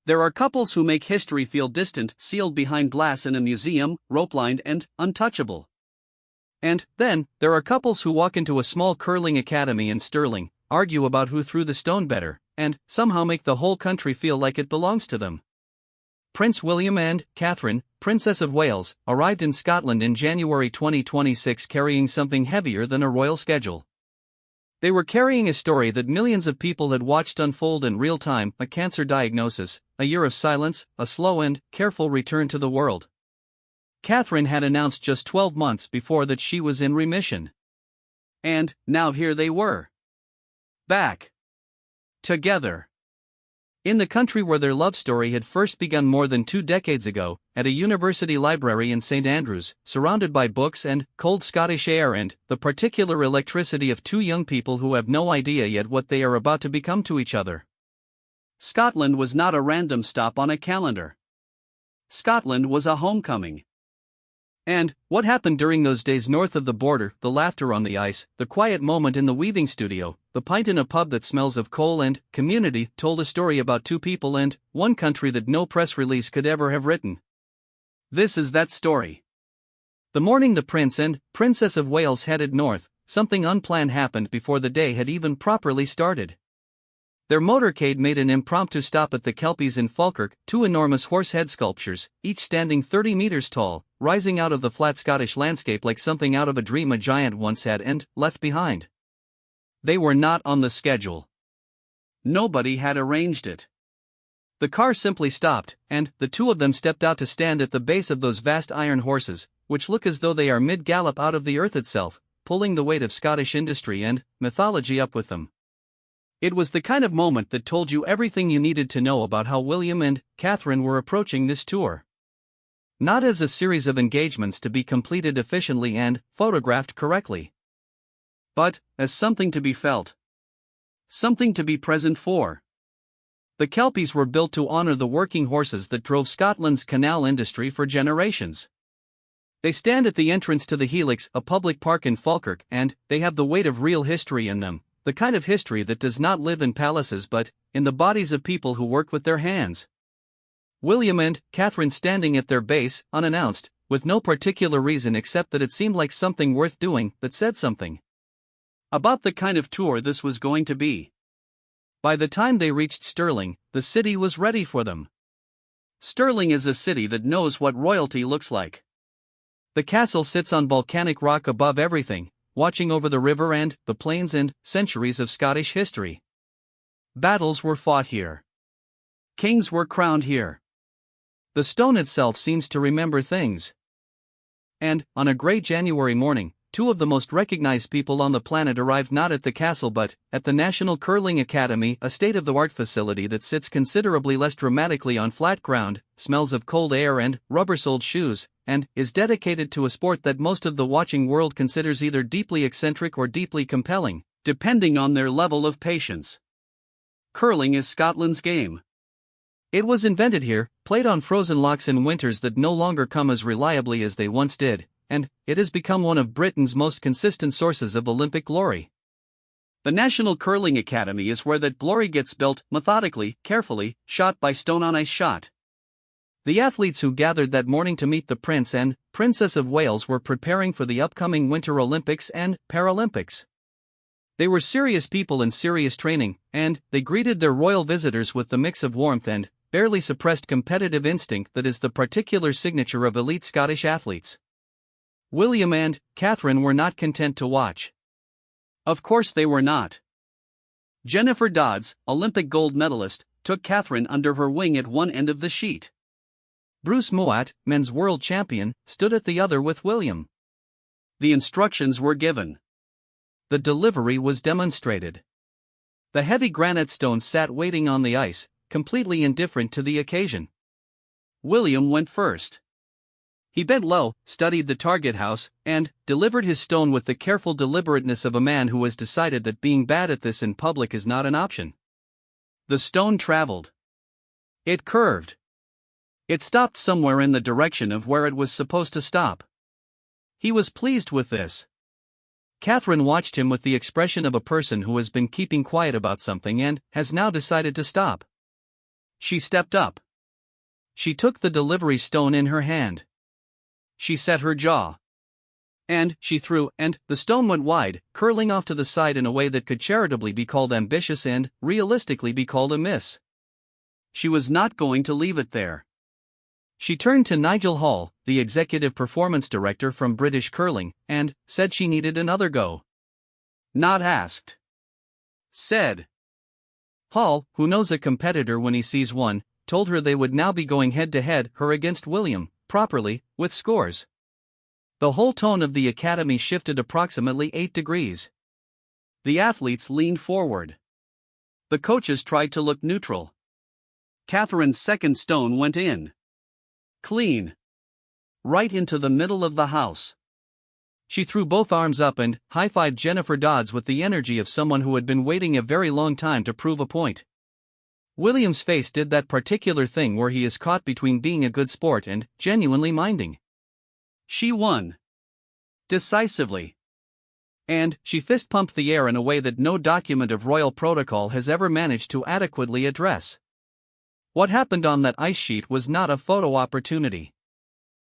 There are couples who make history feel distant, sealed behind glass in a museum, rope-lined and untouchable. And then, there are couples who walk into a small curling academy in Stirling, argue about who threw the stone better, and somehow make the whole country feel like it belongs to them. Prince William and Catherine, Princess of Wales, arrived in Scotland in January 2026 carrying something heavier than a royal schedule. They were carrying a story that millions of people had watched unfold in real time: a cancer diagnosis, a year of silence, a slow and careful return to the world. Catherine had announced just 12 months before that she was in remission. And now here they were. Back. Together. In the country where their love story had first begun more than 2 decades ago, at a university library in St. Andrews, surrounded by books and cold Scottish air and the particular electricity of 2 young people who have no idea yet what they are about to become to each other. Scotland was not a random stop on a calendar. Scotland was a homecoming. And what happened during those days north of the border, the laughter on the ice, the quiet moment in the weaving studio, the pint in a pub that smells of coal and community, told a story about 2 people and 1 country that no press release could ever have written. This is that story. The morning the Prince and Princess of Wales headed north, something unplanned happened before the day had even properly started. Their motorcade made an impromptu stop at the Kelpies in Falkirk, 2 enormous horse-head sculptures, each standing 30 meters tall, rising out of the flat Scottish landscape like something out of a dream a giant once had and left behind. They were not on the schedule. Nobody had arranged it. The car simply stopped, and the 2 of them stepped out to stand at the base of those vast iron horses, which look as though they are mid-gallop out of the earth itself, pulling the weight of Scottish industry and mythology up with them. It was the kind of moment that told you everything you needed to know about how William and Catherine were approaching this tour. Not as a series of engagements to be completed efficiently and photographed correctly, but as something to be felt. Something to be present for. The Kelpies were built to honor the working horses that drove Scotland's canal industry for generations. They stand at the entrance to the Helix, a public park in Falkirk, and they have the weight of real history in them. The kind of history that does not live in palaces but in the bodies of people who work with their hands. William and Catherine standing at their base, unannounced, with no particular reason except that it seemed like something worth doing, that said something about the kind of tour this was going to be. By the time they reached Stirling, the city was ready for them. Stirling is a city that knows what royalty looks like. The castle sits on volcanic rock above everything, watching over the river and the plains and centuries of Scottish history. Battles were fought here. Kings were crowned here. The stone itself seems to remember things. And, on a grey January morning, 2 of the most recognized people on the planet arrived not at the castle but at the National Curling Academy, a state-of-the-art facility that sits considerably less dramatically on flat ground, smells of cold air and rubber-soled shoes, and is dedicated to a sport that most of the watching world considers either deeply eccentric or deeply compelling, depending on their level of patience. Curling is Scotland's game. It was invented here, played on frozen lochs in winters that no longer come as reliably as they once did, and it has become one of Britain's most consistent sources of Olympic glory. The National Curling Academy is where that glory gets built, methodically, carefully, shot by stone-on-ice shot. The athletes who gathered that morning to meet the Prince and Princess of Wales were preparing for the upcoming Winter Olympics and Paralympics. They were serious people in serious training, and they greeted their royal visitors with the mix of warmth and barely suppressed competitive instinct that is the particular signature of elite Scottish athletes. William and Catherine were not content to watch. Of course they were not. Jennifer Dodds, Olympic gold medalist, took Catherine under her wing at one end of the sheet. Bruce Mouat, men's world champion, stood at the other with William. The instructions were given. The delivery was demonstrated. The heavy granite stones sat waiting on the ice, completely indifferent to the occasion. William went first. He bent low, studied the target house, and delivered his stone with the careful deliberateness of a man who has decided that being bad at this in public is not an option. The stone traveled. It curved. It stopped somewhere in the direction of where it was supposed to stop. He was pleased with this. Catherine watched him with the expression of a person who has been keeping quiet about something and has now decided to stop. She stepped up. She took the delivery stone in her hand. She set her jaw. And she threw, and the stone went wide, curling off to the side in a way that could charitably be called ambitious and, realistically, be called a miss. She was not going to leave it there. She turned to Nigel Hall, the executive performance director from British Curling, and said she needed another go. Not asked. Said. Hall, who knows a competitor when he sees one, told her they would now be going head-to-head, her against William, properly, with scores. The whole tone of the academy shifted approximately 8 degrees. The athletes leaned forward. The coaches tried to look neutral. Catherine's second stone went in. Clean. Right into the middle of the house. She threw both arms up and high-fived Jennifer Dodds with the energy of someone who had been waiting a very long time to prove a point. William's face did that particular thing where he is caught between being a good sport and genuinely minding. She won. Decisively. And she fist-pumped the air in a way that no document of royal protocol has ever managed to adequately address. What happened on that ice sheet was not a photo opportunity.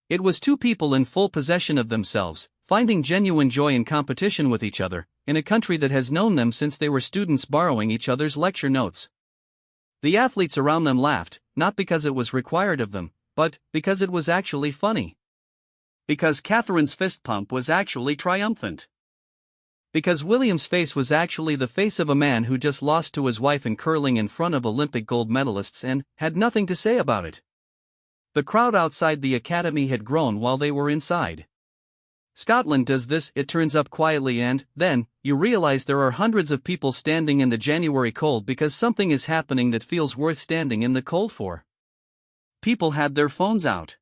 It was two people in full possession of themselves, finding genuine joy in competition with each other, in a country that has known them since they were students borrowing each other's lecture notes. The athletes around them laughed, not because it was required of them, but because it was actually funny. Because Catherine's fist pump was actually triumphant. Because William's face was actually the face of a man who just lost to his wife in curling in front of Olympic gold medalists and had nothing to say about it. The crowd outside the academy had grown while they were inside. Scotland does this, it turns up quietly and, then, you realize there are hundreds of people standing in the January cold because something is happening that feels worth standing in the cold for. People had their phones out.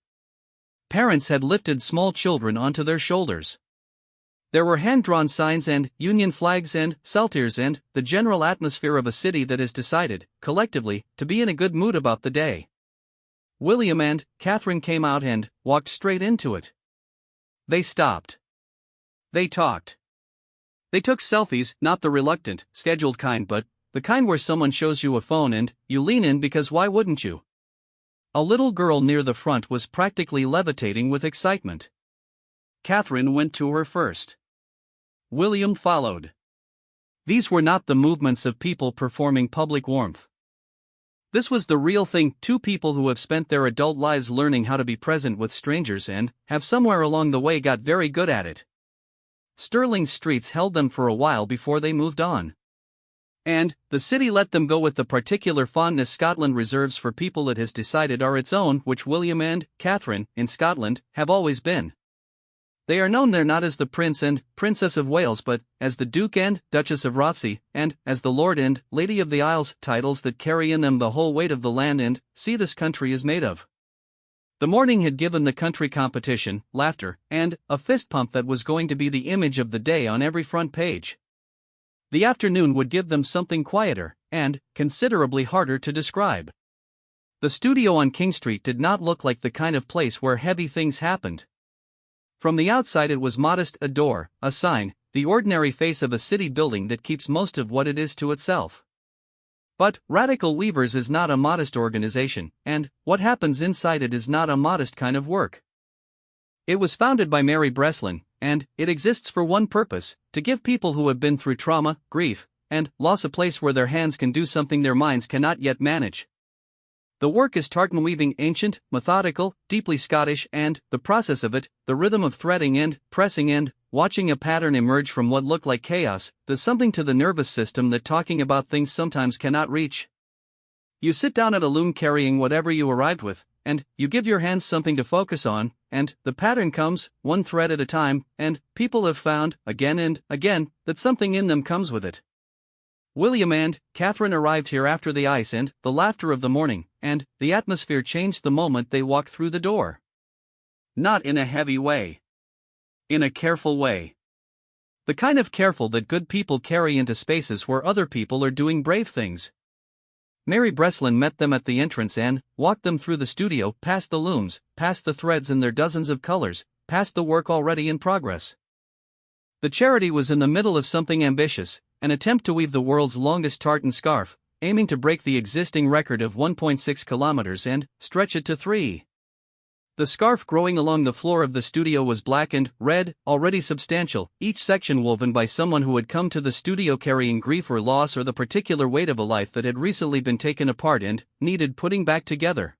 Parents had lifted small children onto their shoulders. There were hand-drawn signs and Union flags and saltires and the general atmosphere of a city that has decided, collectively, to be in a good mood about the day. William and Catherine came out and walked straight into it. They stopped. They talked. They took selfies, not the reluctant, scheduled kind but the kind where someone shows you a phone and you lean in because why wouldn't you? A little girl near the front was practically levitating with excitement. Catherine went to her first. William followed. These were not the movements of people performing public warmth. This was the real thing, two people who have spent their adult lives learning how to be present with strangers and have somewhere along the way got very good at it. Stirling's streets held them for a while before they moved on. And the city let them go with the particular fondness Scotland reserves for people it has decided are its own, which William and Catherine, in Scotland, have always been. They are known there not as the Prince and Princess of Wales but as the Duke and Duchess of Rothesay, and as the Lord and Lady of the Isles, titles that carry in them the whole weight of the land and sea this country is made of. The morning had given the country competition, laughter, and a fist pump that was going to be the image of the day on every front page. The afternoon would give them something quieter, and considerably harder to describe. The studio on King Street did not look like the kind of place where heavy things happened. From the outside it was modest, a door, a sign, the ordinary face of a city building that keeps most of what it is to itself. But Radical Weavers is not a modest organization, and what happens inside it is not a modest kind of work. It was founded by Mary Breslin, and it exists for one purpose, to give people who have been through trauma, grief, and loss a place where their hands can do something their minds cannot yet manage. The work is tartan weaving, ancient, methodical, deeply Scottish, and the process of it, the rhythm of threading and pressing and watching a pattern emerge from what looked like chaos, does something to the nervous system that talking about things sometimes cannot reach. You sit down at a loom carrying whatever you arrived with, and you give your hands something to focus on, and the pattern comes, one thread at a time, and people have found, again and again, that something in them comes with it. William and Catherine arrived here after the ice and the laughter of the morning, and the atmosphere changed the moment they walked through the door. Not in a heavy way. In a careful way. The kind of careful that good people carry into spaces where other people are doing brave things. Mary Breslin met them at the entrance and walked them through the studio, past the looms, past the threads in their dozens of colors, past the work already in progress. The charity was in the middle of something ambitious, an attempt to weave the world's longest tartan scarf, aiming to break the existing record of 1.6 kilometers and stretch it to 3. The scarf growing along the floor of the studio was black and red, already substantial, each section woven by someone who had come to the studio carrying grief or loss or the particular weight of a life that had recently been taken apart and needed putting back together.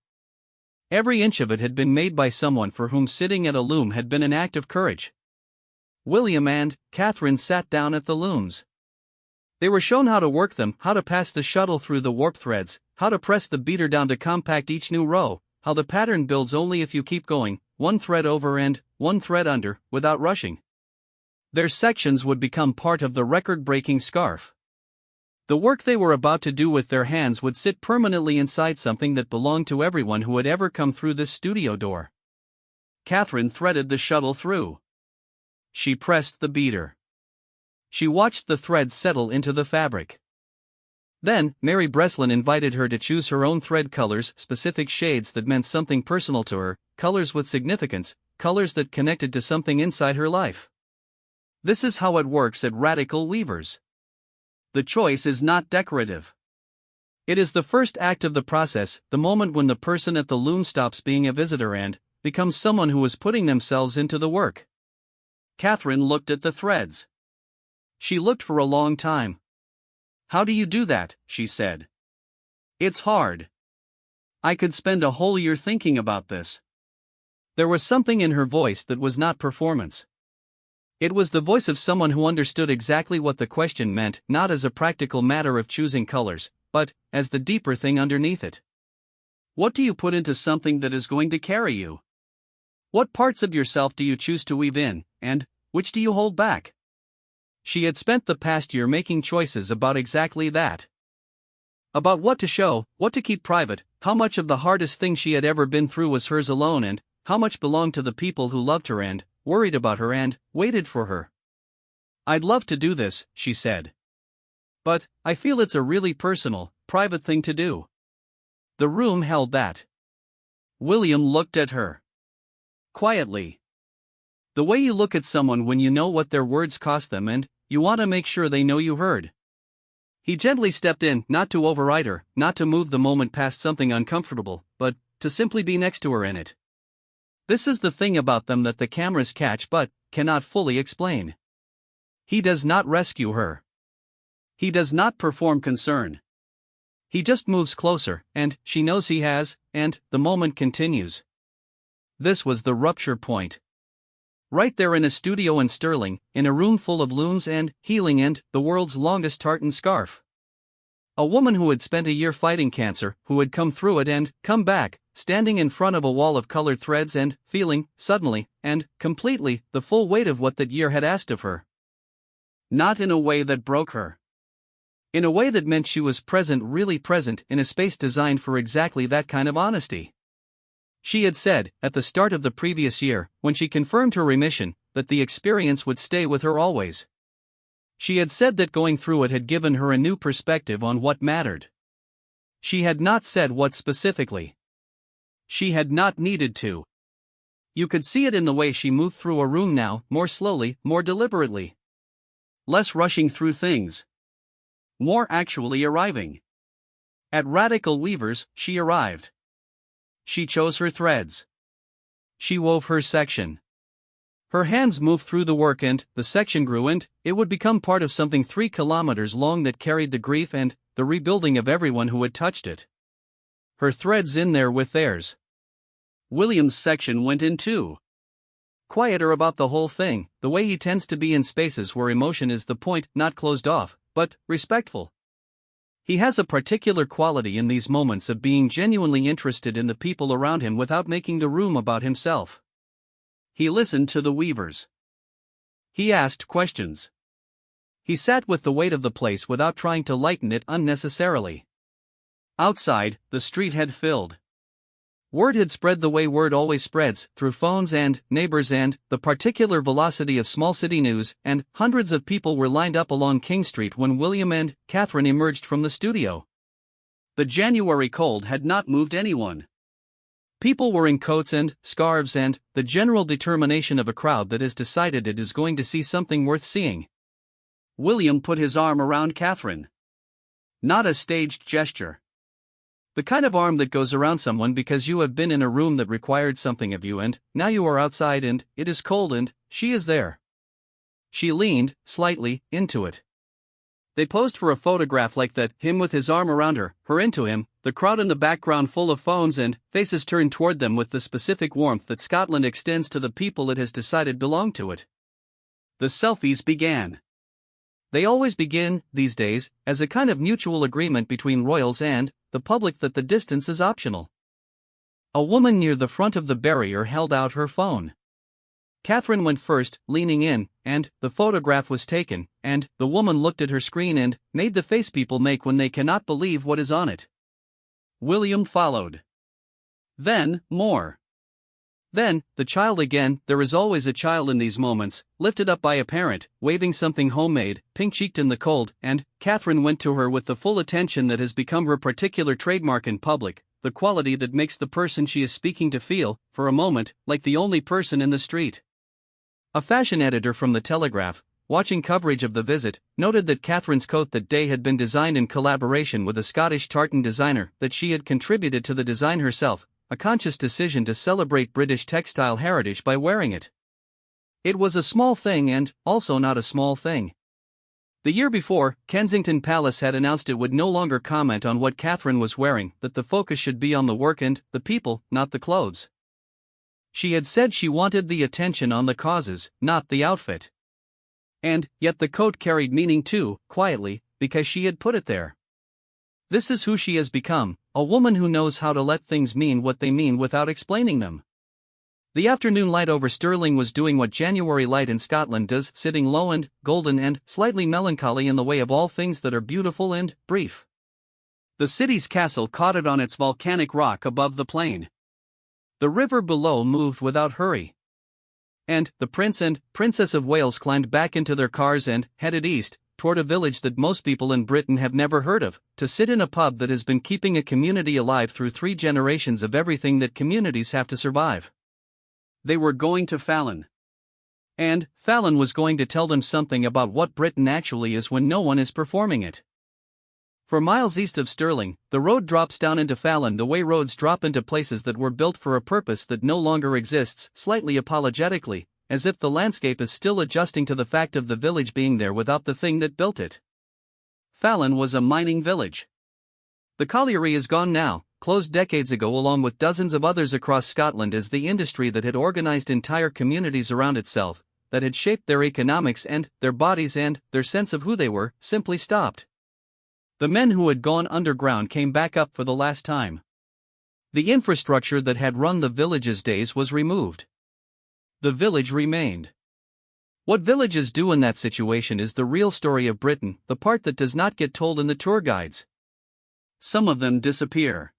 Every inch of it had been made by someone for whom sitting at a loom had been an act of courage. William and Catherine sat down at the looms. They were shown how to work them, how to pass the shuttle through the warp threads, how to press the beater down to compact each new row, how the pattern builds only if you keep going, one thread over and one thread under, without rushing. Their sections would become part of the record-breaking scarf. The work they were about to do with their hands would sit permanently inside something that belonged to everyone who had ever come through this studio door. Catherine threaded the shuttle through. She pressed the beater. She watched the threads settle into the fabric. Then, Mary Breslin invited her to choose her own thread colors, specific shades that meant something personal to her, colors with significance, colors that connected to something inside her life. This is how it works at Radical Weavers. The choice is not decorative. It is the first act of the process, the moment when the person at the loom stops being a visitor and becomes someone who is putting themselves into the work. Catherine looked at the threads. She looked for a long time. "How do you do that?" she said. "It's hard. I could spend a whole year thinking about this." There was something in her voice that was not performance. It was the voice of someone who understood exactly what the question meant, not as a practical matter of choosing colors, but as the deeper thing underneath it. What do you put into something that is going to carry you? What parts of yourself do you choose to weave in, and which do you hold back? She had spent the past year making choices about exactly that. About what to show, what to keep private, how much of the hardest thing she had ever been through was hers alone and how much belonged to the people who loved her and worried about her and waited for her. "I'd love to do this," she said. "But I feel it's a really personal, private thing to do." The room held that. William looked at her. Quietly. The way you look at someone when you know what their words cost them and you want to make sure they know you heard. He gently stepped in, not to override her, not to move the moment past something uncomfortable, but to simply be next to her in it. This is the thing about them that the cameras catch but cannot fully explain. He does not rescue her. He does not perform concern. He just moves closer, and she knows he has, and the moment continues. This was the rupture point. Right there in a studio in Stirling, in a room full of looms and healing and the world's longest tartan scarf. A woman who had spent a year fighting cancer, who had come through it and come back, standing in front of a wall of colored threads and feeling, suddenly, and completely, the full weight of what that year had asked of her. Not in a way that broke her. In a way that meant she was present, really present, in a space designed for exactly that kind of honesty. She had said, at the start of the previous year, when she confirmed her remission, that the experience would stay with her always. She had said that going through it had given her a new perspective on what mattered. She had not said what specifically. She had not needed to. You could see it in the way she moved through a room now, more slowly, more deliberately. Less rushing through things. More actually arriving. At Radical Weavers, she arrived. She chose her threads. She wove her section. Her hands moved through the work and the section grew and it would become part of something 3 kilometers long that carried the grief and the rebuilding of everyone who had touched it. Her threads in there with theirs. William's section went in too. Quieter about the whole thing, the way he tends to be in spaces where emotion is the point, not closed off, but respectful. He has a particular quality in these moments of being genuinely interested in the people around him without making the room about himself. He listened to the weavers. He asked questions. He sat with the weight of the place without trying to lighten it unnecessarily. Outside, the street had filled. Word had spread the way word always spreads, through phones and neighbors and the particular velocity of small city news, and hundreds of people were lined up along King Street when William and Catherine emerged from the studio. The January cold had not moved anyone. People were in coats and scarves and the general determination of a crowd that has decided it is going to see something worth seeing. William put his arm around Catherine. Not a staged gesture. The kind of arm that goes around someone because you have been in a room that required something of you and now you are outside and it is cold and she is there. She leaned, slightly, into it. They posed for a photograph like that, him with his arm around her, her into him, the crowd in the background full of phones and faces turned toward them with the specific warmth that Scotland extends to the people it has decided belong to it. The selfies began. They always begin, these days, as a kind of mutual agreement between royals and the public that the distance is optional. A woman near the front of the barrier held out her phone. Catherine went first, leaning in, and the photograph was taken, and the woman looked at her screen and made the face people make when they cannot believe what is on it. William followed. Then, more. Then, the child again. There is always a child in these moments, lifted up by a parent, waving something homemade, pink-cheeked in the cold, and Catherine went to her with the full attention that has become her particular trademark in public, the quality that makes the person she is speaking to feel, for a moment, like the only person in the street. A fashion editor from the Telegraph, watching coverage of the visit, noted that Catherine's coat that day had been designed in collaboration with a Scottish tartan designer, that she had contributed to the design herself, a conscious decision to celebrate British textile heritage by wearing it. It was a small thing and also not a small thing. The year before, Kensington Palace had announced it would no longer comment on what Catherine was wearing, that the focus should be on the work and the people, not the clothes. She had said she wanted the attention on the causes, not the outfit. And yet the coat carried meaning too, quietly, because she had put it there. This is who she has become, a woman who knows how to let things mean what they mean without explaining them. The afternoon light over Stirling was doing what January light in Scotland does, sitting low and golden and slightly melancholy in the way of all things that are beautiful and brief. The city's castle caught it on its volcanic rock above the plain. The river below moved without hurry. And the Prince and Princess of Wales climbed back into their cars and headed east, toward a village that most people in Britain have never heard of, to sit in a pub that has been keeping a community alive through 3 generations of everything that communities have to survive. They were going to Fallon. And Fallon was going to tell them something about what Britain actually is when no one is performing it. For miles east of Stirling, the road drops down into Fallon the way roads drop into places that were built for a purpose that no longer exists, slightly apologetically, as if the landscape is still adjusting to the fact of the village being there without the thing that built it. Fallon was a mining village. The colliery is gone now, closed decades ago along with dozens of others across Scotland as the industry that had organized entire communities around itself, that had shaped their economics and their bodies and their sense of who they were, simply stopped. The men who had gone underground came back up for the last time. The infrastructure that had run the village's days was removed. The village remained. What villages do in that situation is the real story of Britain, the part that does not get told in the tour guides. Some of them disappear.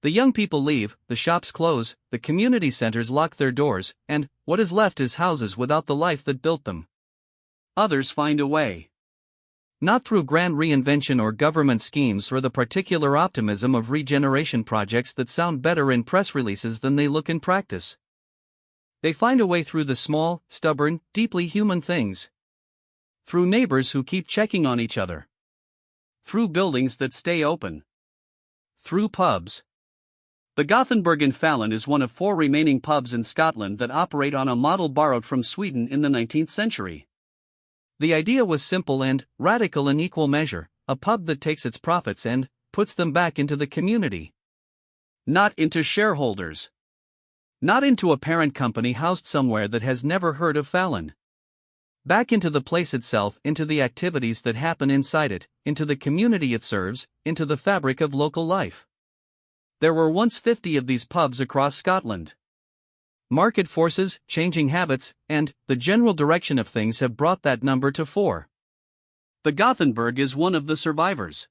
The young people leave, the shops close, the community centers lock their doors, and what is left is houses without the life that built them. Others find a way. Not through grand reinvention or government schemes or the particular optimism of regeneration projects that sound better in press releases than they look in practice. They find a way through the small, stubborn, deeply human things. Through neighbors who keep checking on each other. Through buildings that stay open. Through pubs. The Gothenburg in Fallon is one of 4 remaining pubs in Scotland that operate on a model borrowed from Sweden in the 19th century. The idea was simple and radical in equal measure, a pub that takes its profits and puts them back into the community. Not into shareholders. Not into a parent company housed somewhere that has never heard of Fallon. Back into the place itself, into the activities that happen inside it, into the community it serves, into the fabric of local life. There were once 50 of these pubs across Scotland. Market forces, changing habits, and the general direction of things have brought that number to 4. The Gothenburg is one of the survivors.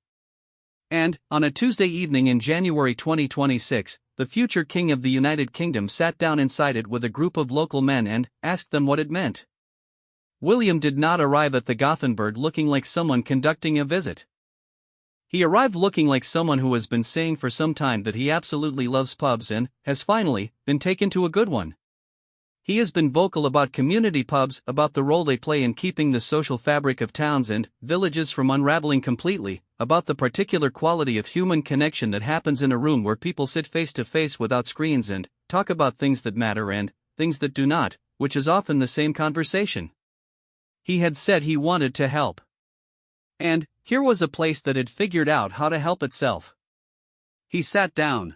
And, on a Tuesday evening in January 2026, the future King of the United Kingdom sat down inside it with a group of local men and asked them what it meant. William did not arrive at the Gothenburg looking like someone conducting a visit. He arrived looking like someone who has been saying for some time that he absolutely loves pubs and has finally been taken to a good one. He has been vocal about community pubs, about the role they play in keeping the social fabric of towns and villages from unraveling completely, about the particular quality of human connection that happens in a room where people sit face to face without screens and talk about things that matter and things that do not, which is often the same conversation. He had said he wanted to help. And here was a place that had figured out how to help itself. He sat down.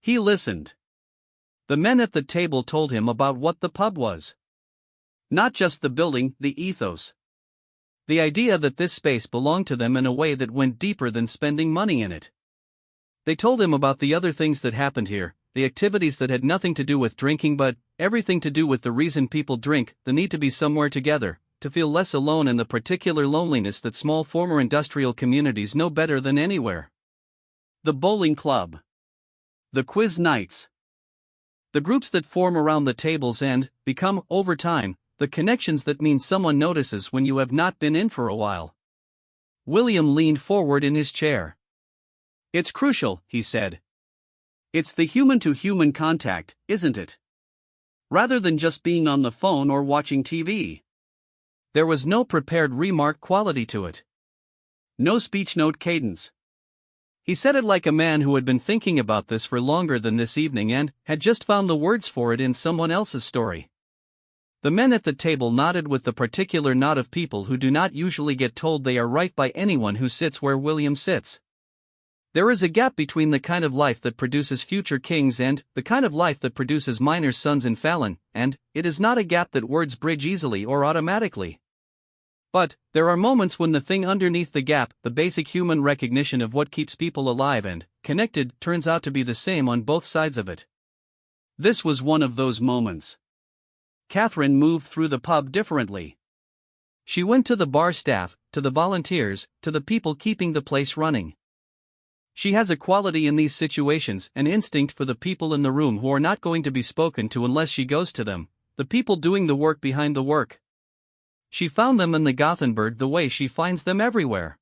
He listened. The men at the table told him about what the pub was. Not just the building, the ethos. The idea that this space belonged to them in a way that went deeper than spending money in it. They told him about the other things that happened here, the activities that had nothing to do with drinking but everything to do with the reason people drink, the need to be somewhere together, to feel less alone, and the particular loneliness that small former industrial communities know better than anywhere. The bowling club. The quiz nights. The groups that form around the tables and become, over time, the connections that mean someone notices when you have not been in for a while. William leaned forward in his chair. It's crucial, he said. It's the human-to-human contact, isn't it? Rather than just being on the phone or watching TV. There was no prepared remark quality to it. No speech note cadence. He said it like a man who had been thinking about this for longer than this evening and had just found the words for it in someone else's story. The men at the table nodded with the particular nod of people who do not usually get told they are right by anyone who sits where William sits. There is a gap between the kind of life that produces future kings and the kind of life that produces miners' sons in Fallon, and it is not a gap that words bridge easily or automatically. But there are moments when the thing underneath the gap, the basic human recognition of what keeps people alive and connected, turns out to be the same on both sides of it. This was one of those moments. Catherine moved through the pub differently. She went to the bar staff, to the volunteers, to the people keeping the place running. She has a quality in these situations, an instinct for the people in the room who are not going to be spoken to unless she goes to them, the people doing the work behind the work. She found them in the Gothenburg the way she finds them everywhere.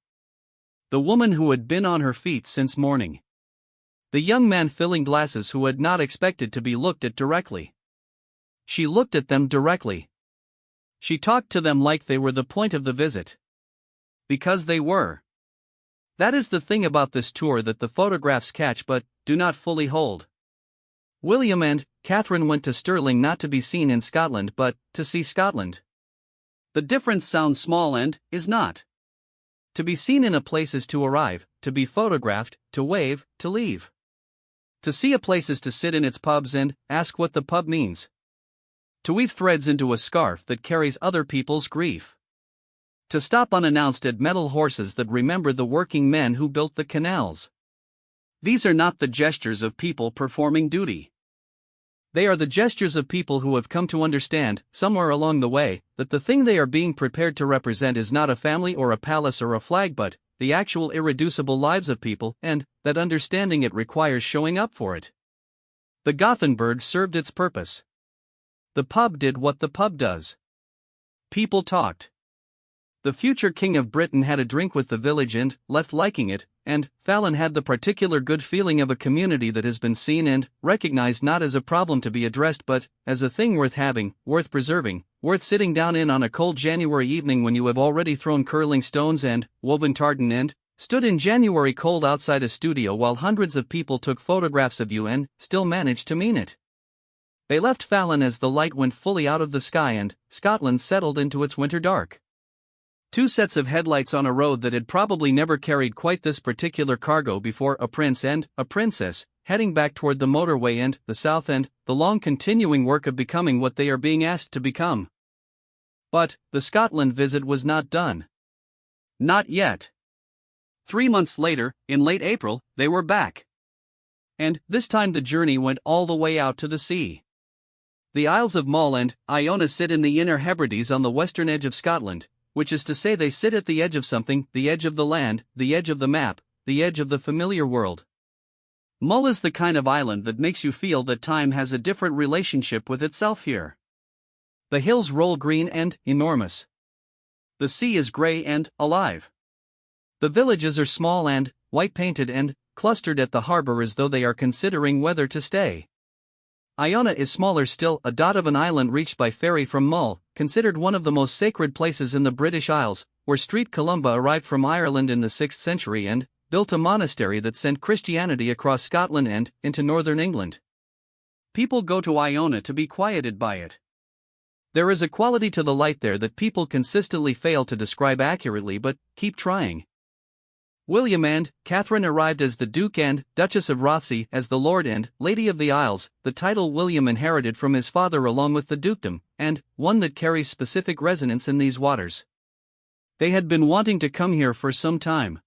The woman who had been on her feet since morning. The young man filling glasses who had not expected to be looked at directly. She looked at them directly. She talked to them like they were the point of the visit. Because they were. That is the thing about this tour that the photographs catch but do not fully hold. William and Catherine went to Stirling not to be seen in Scotland but to see Scotland. The difference sounds small and is not. To be seen in a place is to arrive, to be photographed, to wave, to leave. To see a place is to sit in its pubs and ask what the pub means. To weave threads into a scarf that carries other people's grief. To stop unannounced at metal horses that remember the working men who built the canals. These are not the gestures of people performing duty. They are the gestures of people who have come to understand, somewhere along the way, that the thing they are being prepared to represent is not a family or a palace or a flag but the actual irreducible lives of people, and that understanding it requires showing up for it. The Gothenburg served its purpose. The pub did what the pub does. People talked. The future King of Britain had a drink with the village and left liking it, and Fallon had the particular good feeling of a community that has been seen and recognized not as a problem to be addressed but as a thing worth having, worth preserving, worth sitting down in on a cold January evening when you have already thrown curling stones and woven tartan and stood in January cold outside a studio while hundreds of people took photographs of you and still managed to mean it. They left Fallon as the light went fully out of the sky and Scotland settled into its winter dark. Two sets of headlights on a road that had probably never carried quite this particular cargo before, a prince and a princess, heading back toward the motorway and the south and the long continuing work of becoming what they are being asked to become. But the Scotland visit was not done. Not yet. 3 months later, in late April, they were back. And this time the journey went all the way out to the sea. The Isles of Mull and Iona sit in the Inner Hebrides on the western edge of Scotland, which is to say they sit at the edge of something, the edge of the land, the edge of the map, the edge of the familiar world. Mull is the kind of island that makes you feel that time has a different relationship with itself here. The hills roll green and enormous. The sea is grey and alive. The villages are small and white-painted and clustered at the harbour as though they are considering whether to stay. Iona is smaller still, a dot of an island reached by ferry from Mull, considered one of the most sacred places in the British Isles, where St. Columba arrived from Ireland in the 6th century and built a monastery that sent Christianity across Scotland and into northern England. People go to Iona to be quieted by it. There is a quality to the light there that people consistently fail to describe accurately but keep trying. William and Catherine arrived as the Duke and Duchess of Rothesay as the Lord and Lady of the Isles, the title William inherited from his father along with the dukedom, and one that carries specific resonance in these waters. They had been wanting to come here for some time.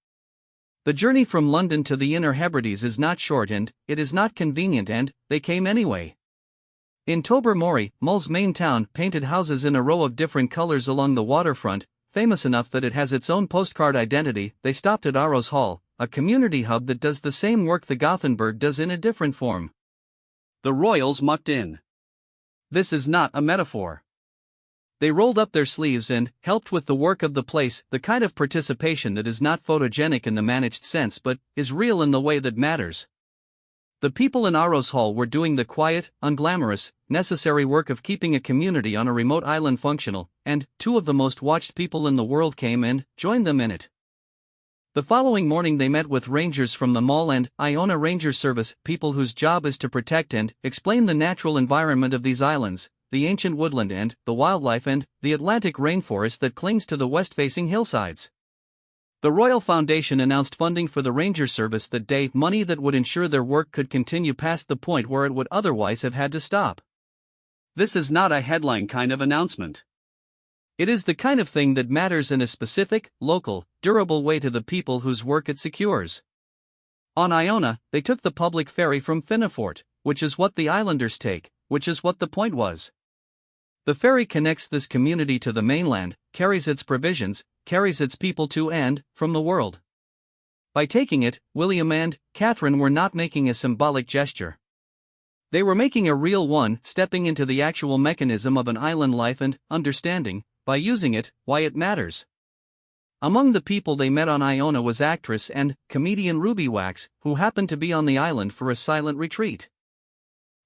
The journey from London to the Inner Hebrides is not short and it is not convenient, and they came anyway. In Tobermory, Mull's main town, painted houses in a row of different colors along the waterfront, famous enough that it has its own postcard identity. They stopped at Arrows Hall, a community hub that does the same work the Gothenburg does in a different form. The royals mucked in. This is not a metaphor. They rolled up their sleeves and helped with the work of the place, the kind of participation that is not photogenic in the managed sense but is real in the way that matters. The people in Arrows Hall were doing the quiet, unglamorous, necessary work of keeping a community on a remote island functional, and two of the most watched people in the world came and joined them in it. The following morning they met with rangers from the Mull and Iona Ranger Service, people whose job is to protect and explain the natural environment of these islands, the ancient woodland and the wildlife and the Atlantic rainforest that clings to the west-facing hillsides. The Royal Foundation announced funding for the Ranger Service that day, money that would ensure their work could continue past the point where it would otherwise have had to stop. This is not a headline kind of announcement. It is the kind of thing that matters in a specific, local, durable way to the people whose work it secures. On Iona, they took the public ferry from Finnefort, which is what the islanders take, which is what the point was. The ferry connects this community to the mainland, carries its provisions, carries its people to and from the world. By taking it, William and Catherine were not making a symbolic gesture. They were making a real one, stepping into the actual mechanism of an island life and understanding, by using it, why it matters. Among the people they met on Iona was actress and comedian Ruby Wax, who happened to be on the island for a silent retreat.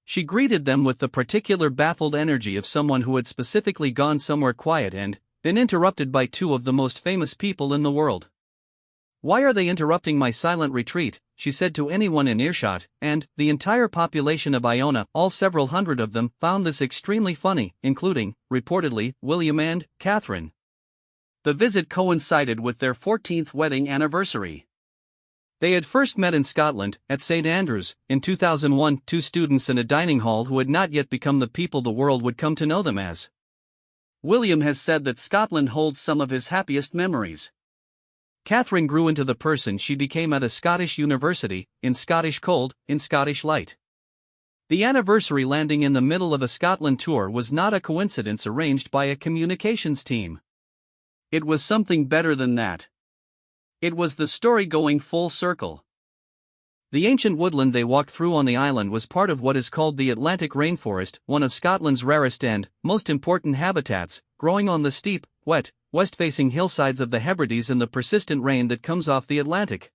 She greeted them with the particular baffled energy of someone who had specifically gone somewhere quiet and been interrupted by two of the most famous people in the world. "Why are they interrupting my silent retreat?" she said to anyone in earshot, and the entire population of Iona, all several hundred of them, found this extremely funny, including, reportedly, William and Catherine. The visit coincided with their 14th wedding anniversary. They had first met in Scotland, at St. Andrews, in 2001, two students in a dining hall who had not yet become the people the world would come to know them as. William has said that Scotland holds some of his happiest memories. Catherine grew into the person she became at a Scottish university, in Scottish cold, in Scottish light. The anniversary landing in the middle of a Scotland tour was not a coincidence arranged by a communications team. It was something better than that. It was the story going full circle. The ancient woodland they walked through on the island was part of what is called the Atlantic rainforest, one of Scotland's rarest and most important habitats, growing on the steep, wet, west-facing hillsides of the Hebrides in the persistent rain that comes off the Atlantic.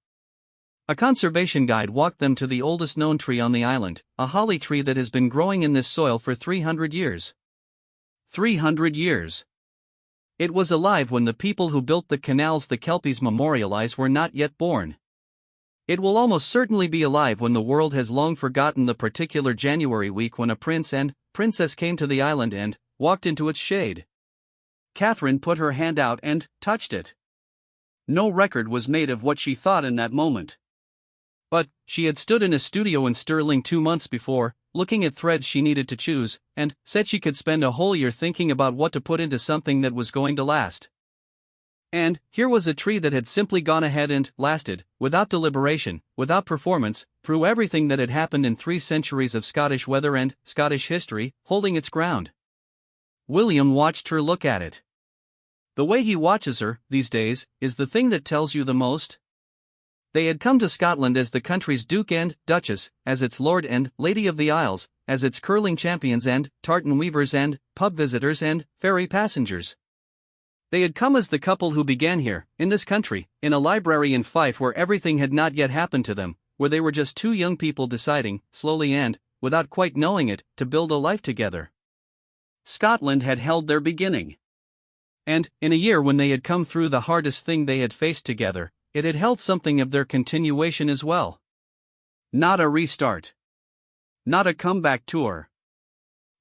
A conservation guide walked them to the oldest known tree on the island, a holly tree that has been growing in this soil for 300 years. 300 years. It was alive when the people who built the canals the Kelpies memorialize were not yet born. It will almost certainly be alive when the world has long forgotten the particular January week when a prince and princess came to the island and walked into its shade. Catherine put her hand out and touched it. No record was made of what she thought in that moment. But she had stood in a studio in Stirling 2 months before, looking at threads she needed to choose, and said she could spend a whole year thinking about what to put into something that was going to last. And here was a tree that had simply gone ahead and lasted, without deliberation, without performance, through everything that had happened in 3 centuries of Scottish weather and Scottish history, holding its ground. William watched her look at it. The way he watches her, these days, is the thing that tells you the most. They had come to Scotland as the country's Duke and Duchess, as its Lord and Lady of the Isles, as its curling champions and tartan weavers and pub visitors and ferry passengers. They had come as the couple who began here, in this country, in a library in Fife where everything had not yet happened to them, where they were just two young people deciding, slowly and, without quite knowing it, to build a life together. Scotland had held their beginning. And, in a year when they had come through the hardest thing they had faced together, it had held something of their continuation as well. Not a restart. Not a comeback tour.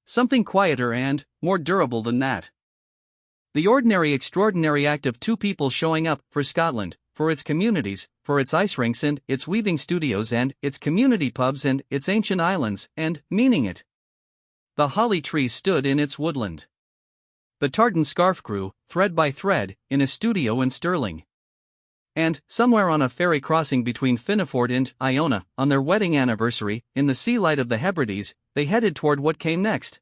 Something quieter and more durable than that. The ordinary extraordinary act of two people showing up for Scotland, for its communities, for its ice rinks and its weaving studios and its community pubs and its ancient islands, and meaning it. The holly tree stood in its woodland. The tartan scarf grew, thread by thread, in a studio in Stirling. And, somewhere on a ferry crossing between Finnefort and Iona, on their wedding anniversary, in the sea light of the Hebrides, they headed toward what came next.